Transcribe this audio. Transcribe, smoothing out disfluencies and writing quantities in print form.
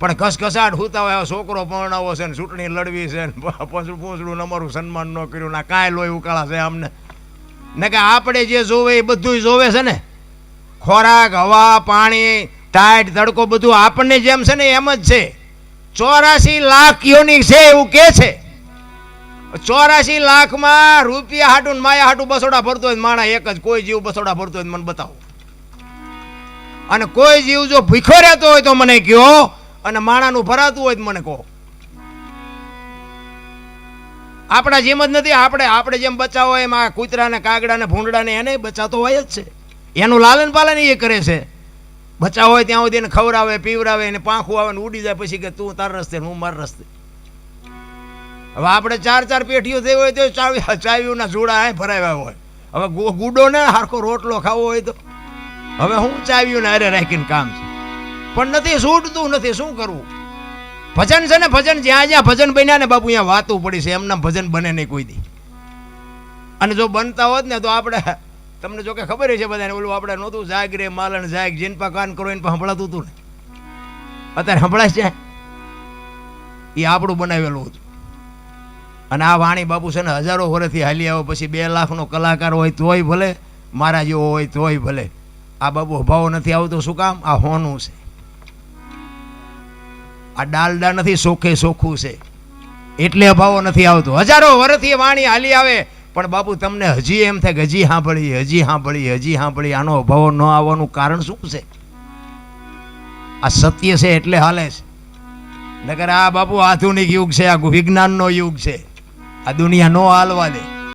પણ ઘસઘસાટ હુતા હોય છોકરો પરણાવો છે ને ચૂંટણી લડવી છે ને પૂંછડું અમારું સન્માન ન કર્યું ના કાંઈ લોહી ઉકાળા છે અમને ને કે આપણે જે જોવે એ બધું જોવે છે ને ખોરાક હવા પાણી ટાઈટ તડકો બધું આપણને જેમ છે ને એમ જ છે 84 લાખ યોની છે એવું કે છે 84 લાખમાં રૂપિયા હાટું માયા હાટું બસોડા ભરતો હોય માણા એક જ કોઈ જીવ બસોડા ભરતો હોય મને બતાવો અને કોઈ જીવ જો ભીખો રહેતો હોય તો મને કહો અને માણાનું ભરાતું હોય તો મને કહો આપણા જેમ જ નથી આપણે જેમ બચાવ હોય એમ આ કૂતરાને કાગડાને ભૂંડડાને એને બચાવતો હોય જ છે એનું લાલન પાલન એ કરે છે બચાવ હોય ત્યાં સુધી એને ખવડાવે પીવડાવે એને પાંખું આવે ને ઉડી જાય પછી કે તું તાર રસ્તે હું માર રસ્તે હવે આપણે 4 પેઢીઓ થઈ હોય તો ચાવીઓના જોડા ભરાવ્યા હોય હવે ગુડો ને હારખો રોટલો ખાવો હોય તો હવે હું ચાવીઓને અરે રાખીને કામ છે પણ નથી છૂટતું નથી શું કરવું ભજન છે ને ભજન જ્યાં જ્યાં ભજન બન્યા ને બાપુ અહીંયા વાતું પડી છે એમના ભજન બને નહીં કોઈ દી અને જો બનતા હોત ને તો આપણે તમને જો કે ખબર છે બધાને ઓલું આપણે નહોતું જાગ રે માલણ જાગ જીનપા કાન કરો એને સંભળાતું હતું ને અત્યારે સંભળાય છે એ આપણું બનાવેલું હતું અને આ વાણી બાપુ છે ને હજારો વર્ષથી હાલી આવો પછી 2 લાખનો કલાકાર હોય તોય ભલે મારા જેવો હોય તોય ભલે આ બાપુ અભાવ નથી આવતો શું કામ આ હોનું છે આ ડાલડા નથી સોખે સોખું છે એટલે અભાવો નથી આવતો હજારો વર્ષથી વાણી હાલી આવે પણ બાપુ તમને હજી એમ થાય કે હજી સાંભળી આનો અભાવો ન આવવાનું કારણ શું છે આ સત્ય છે એટલે હાલે છે નકર આ બાપુ આધુનિક યુગ છે આ વિજ્ઞાનનો યુગ છે આ દુનિયા નો હાલવા દે